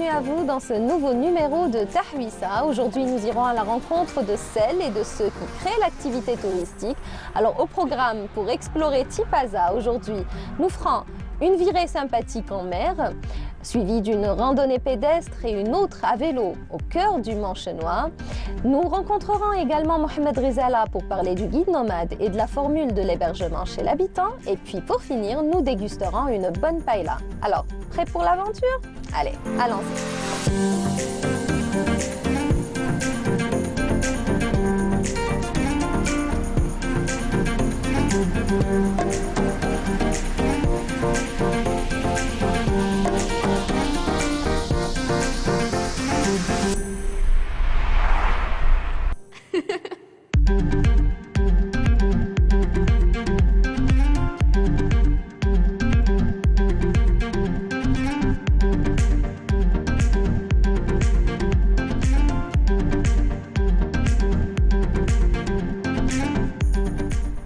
bienvenue à vous dans ce nouveau numéro de Tahwissa. Aujourd'hui, nous irons à la rencontre de celles et de ceux qui créent l'activité touristique. Alors, au programme pour explorer Tipaza, aujourd'hui, nous ferons une virée sympathique en mer, suivie d'une randonnée pédestre et une autre à vélo au cœur du Mont Chenois. Nous rencontrerons également Mohamed Rizala pour parler du guide nomade et de la formule de l'hébergement chez l'habitant. Et puis pour finir, nous dégusterons une bonne paella. Alors, prêt pour l'aventure? Allez, allons-y!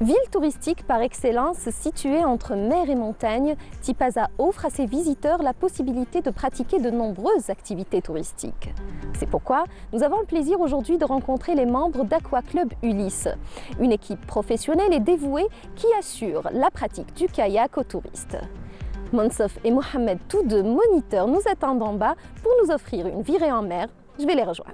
Ville touristique par excellence située entre mer et montagne, Tipaza offre à ses visiteurs la possibilité de pratiquer de nombreuses activités touristiques. C'est pourquoi nous avons le plaisir aujourd'hui de rencontrer les membres d'Aqua Club Ulysse, une équipe professionnelle et dévouée qui assure la pratique du kayak aux touristes. Monsef et Mohamed, tous deux moniteurs, nous attendent en bas pour nous offrir une virée en mer. Je vais les rejoindre.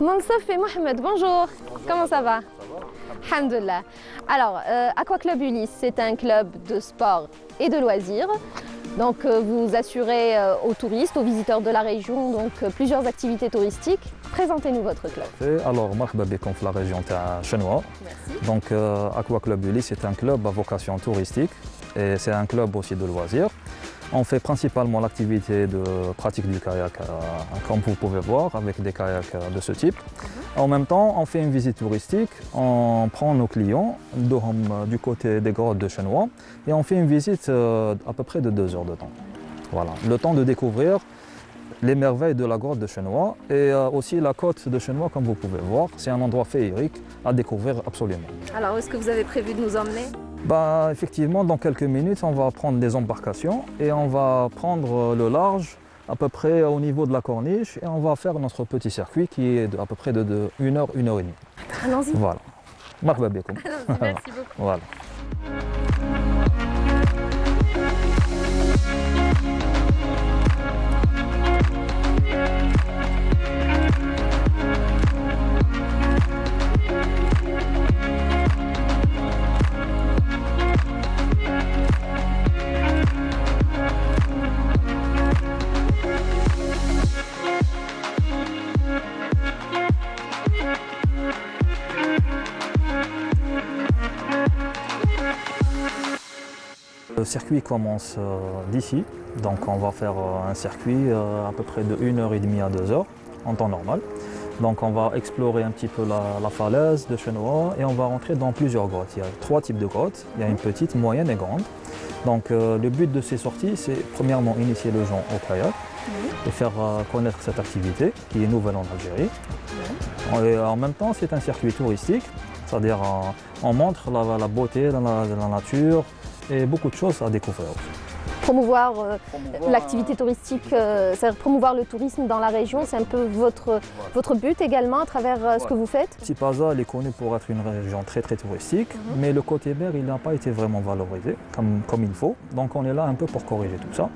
Monsef et Mohamed, bonjour. Comment ça va? Ça va. Alhamdulillah. Alors, Aqua Club Ulysse, c'est un club de sport et de loisirs. Donc, vous assurez aux touristes, aux visiteurs de la région, donc plusieurs activités touristiques. Présentez-nous votre club. Alors, marhaba bikoum في la région de Chenois. Merci. Donc, Aqua Club Ulysse, c'est un club à vocation touristique et c'est un club aussi de loisirs. On fait principalement l'activité de pratique du kayak, comme vous pouvez voir, avec des kayaks de ce type. En même temps, on fait une visite touristique, on prend nos clients du côté des grottes de Chenois et on fait une visite à peu près de 2 heures de temps. Voilà, le temps de découvrir les merveilles de la grotte de Chenois et aussi la côte de Chenois, comme vous pouvez voir. C'est un endroit féerique à découvrir absolument. Alors, où est-ce que vous avez prévu de nous emmener? Effectivement, dans quelques minutes, on va prendre des embarcations et on va prendre le large à peu près au niveau de la corniche et on va faire notre petit circuit qui est à peu près de 1 heure, 1 heure et demie. Allons-y. Voilà. Marhaba bikoum. Merci beaucoup. Voilà. Le circuit commence d'ici, donc on va faire un circuit à peu près de 1 heure et demie à 2 heures en temps normal. Donc on va explorer un petit peu la falaise de Chenois et on va rentrer dans plusieurs grottes. Il y a 3 types de grottes, il y a une petite, moyenne et grande. Donc le but de ces sorties, c'est premièrement initier les gens au kayak et faire connaître cette activité qui est nouvelle en Algérie. Et en même temps, c'est un circuit touristique, c'est-à-dire on montre la beauté de la nature, et beaucoup de choses à découvrir. Promouvoir l'activité touristique, c'est-à-dire promouvoir le tourisme dans la région, c'est un peu votre but également à travers ce que vous faites? Tipaza est connu pour être une région très touristique, mais le côté mer, il n'a pas été vraiment valorisé comme il faut. Donc on est là un peu pour corriger tout ça.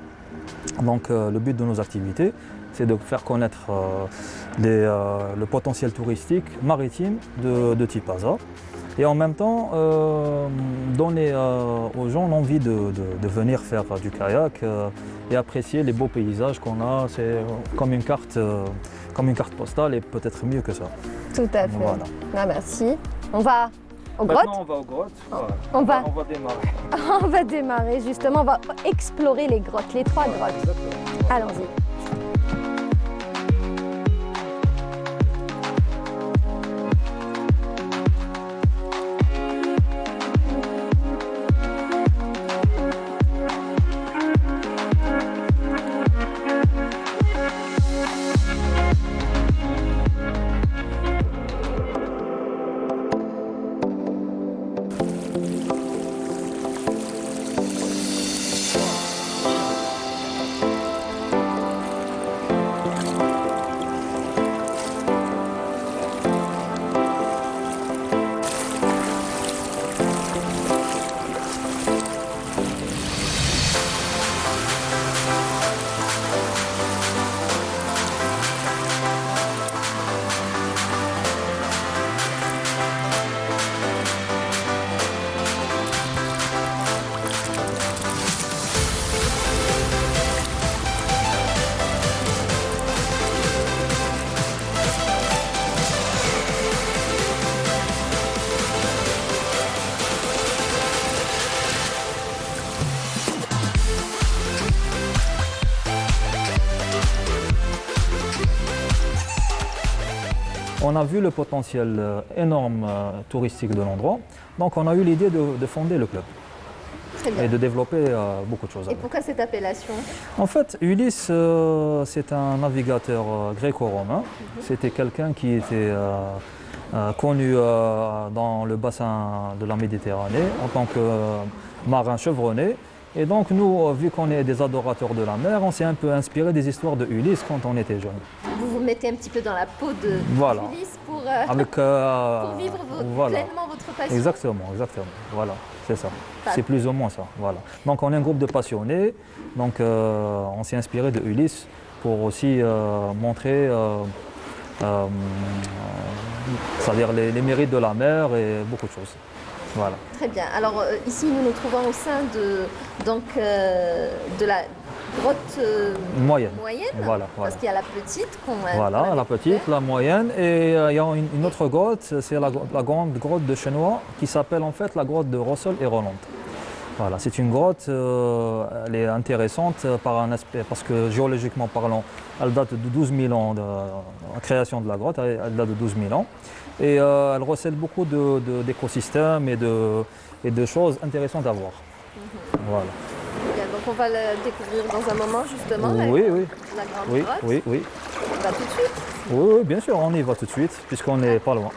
Donc le but de nos activités, c'est de faire connaître le potentiel touristique maritime de Tipaza. Et en même temps, donner aux gens l'envie de venir faire du kayak et apprécier les beaux paysages qu'on a. C'est comme une carte postale et peut-être mieux que ça. Tout à fait. Voilà. Ah, merci. On va aux grottes? Maintenant, on va aux grottes. On va démarrer. On va démarrer justement, on va explorer les grottes, les 3 grottes. Allons-y. On a vu le potentiel énorme touristique de l'endroit, donc on a eu l'idée de fonder le club Très bien. et de développer beaucoup de choses. Et avec. pourquoi cette appellation? En fait, Ulysse, c'est un navigateur gréco-romain. C'était quelqu'un qui était connu dans le bassin de la Méditerranée en tant que marin chevronné. Et donc nous, vu qu'on est des adorateurs de la mer, on s'est un peu inspiré des histoires de Ulysse quand on était jeune. Vous vous mettez un petit peu dans la peau de Voilà. Ulysse pour vivre pleinement votre passion. Exactement, exactement. Voilà, c'est ça. Pas- C'est plus ou moins ça. Voilà. Donc on est un groupe de passionnés. Donc on s'est inspiré de Ulysse pour aussi montrer c'est-à-dire les mérites de la mer et beaucoup de choses. Voilà. Très bien. Alors ici, nous nous trouvons au sein de la grotte Moyenne. moyenne, Voilà, parce voilà. qu'il y a la petite qu'on Voilà, qu'on a la petite, découvert. la moyenne. Et il y a une autre grotte, c'est la grande grotte de Chenois qui s'appelle en fait la grotte de Rossel et Rolande. Voilà, c'est une grotte, elle est intéressante par un aspect, parce que géologiquement parlant, elle date de 12 000 ans, la création de la grotte, elle date de 12 000 ans. Et elle recèle beaucoup d'écosystèmes et de choses intéressantes à voir. Voilà. Bien, donc on va le découvrir dans un moment justement, Oui, oui, la grande oui, grotte. oui, oui. On va tout de suite. Oui, oui, bien sûr, on y va tout de suite, puisqu'on n'est pas loin.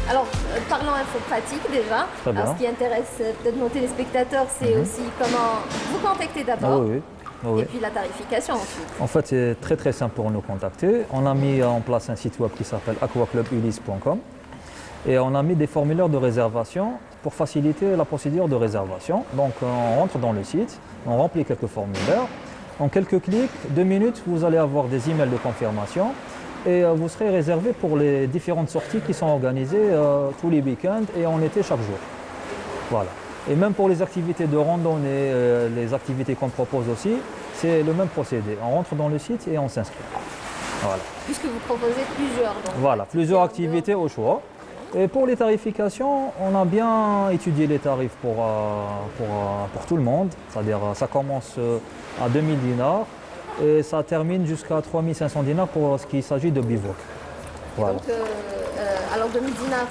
Alors, parlons info pratique déjà. Très bien. Alors, ce qui intéresse peut-être nos téléspectateurs, c'est aussi comment vous contacter Ah d'abord oui, oui. Ah oui. et puis la tarification ensuite. En fait, c'est très très simple pour nous contacter. On a mis en place un site web qui s'appelle aquaclubulysse.com et on a mis des formulaires de réservation pour faciliter la procédure de réservation. Donc on rentre dans le site, on remplit quelques formulaires. En quelques clics, 2 minutes, vous allez avoir des emails de confirmation et vous serez réservé pour les différentes sorties qui sont organisées tous les week-ends et en été chaque jour. Voilà. Et même pour les activités de randonnée, les activités qu'on propose aussi, c'est le même procédé. On rentre dans le site et on s'inscrit. Voilà. Puisque vous proposez plusieurs. Donc, Voilà, plusieurs activités au choix. Et pour les tarifications, on a bien étudié les tarifs pour tout le monde. C'est-à-dire ça commence à 2000 dinars et ça termine jusqu'à 3500 dinars pour ce qui s'agit de bivouac. Voilà. Donc, alors 2000 dinars,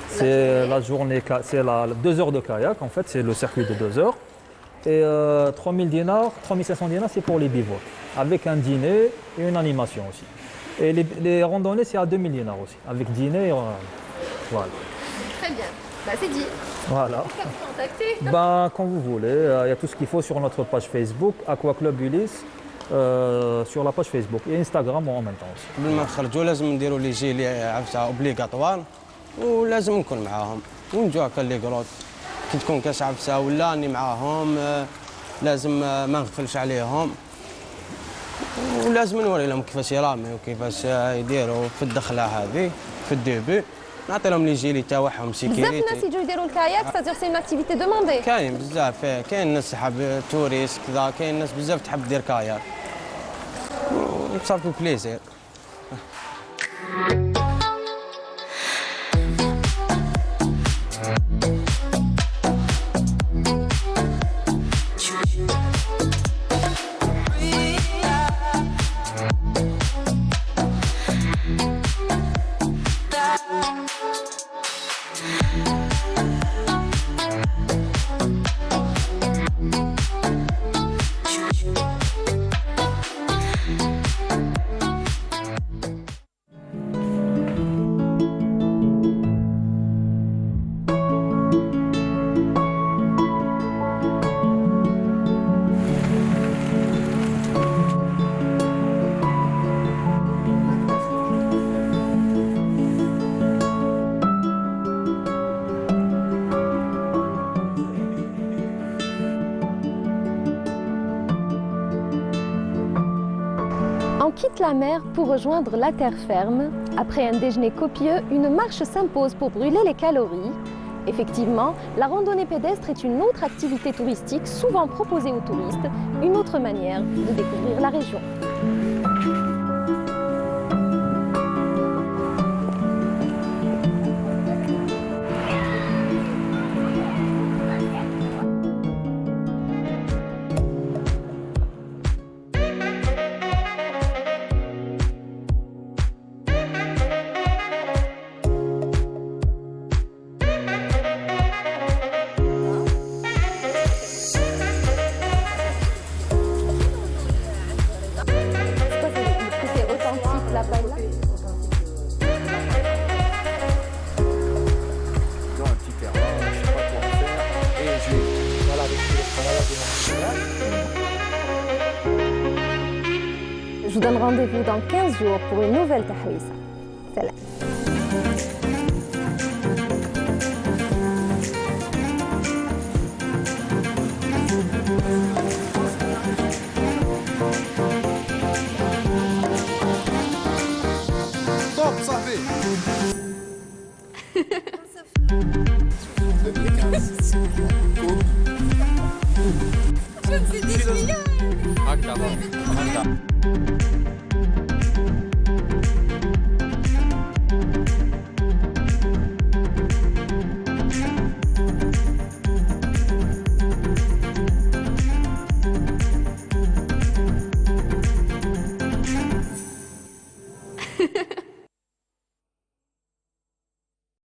C'est la journée, c'est 2 heures de kayak, en fait, c'est le circuit de 2 heures. Et 3000 dinars, 3500 dinars, c'est pour les bivouacs, avec un dîner et une animation aussi. Et les randonnées, c'est à 2000 dinars aussi, avec dîner. Voilà. Très bien. Bah, c'est dit. Voilà. Qu'à vous contacter. Ben, quand vous voulez, il y a tout ce qu'il faut sur notre page Facebook, Aquaclub Ulysse, sur la page Facebook et Instagram en même temps aussi. قبل ما نخرجوا لازم نديروا لي جيلي عفسه اوبليغاتوار ولازم نكون معاهم ونجوا هكا لي كروت كي تكون كاس عفسه ولا راني معاهم لازم ما نغفلش عليهم ولازم نوري لهم كيفاش يرامي وكيفاش يديروا في الدخله هذه في الديبي نعطي لهم لي جيلي تاعهم بزاف الناس سيكيوريتي يجوا يديروا الكاياك c'est-à-dire c'est une activité demandée. كاين بزاف كاين ناس تحب توريست كذا كاين ناس بزاف تحب دير كاياك صافي بليزير quitte la mer pour rejoindre la terre ferme. Après un déjeuner copieux, une marche s'impose pour brûler les calories. Effectivement, la randonnée pédestre est une autre activité touristique souvent proposée aux touristes, une autre manière de découvrir la région. La paella. Dans un petit terrain, je sais pas quoi en faire. Et j'ai, voilà, avec le travail Je vous donne rendez-vous dans 15 jours pour une nouvelle tahwisa. Salam. Stop, ça fait. Je me suis dit,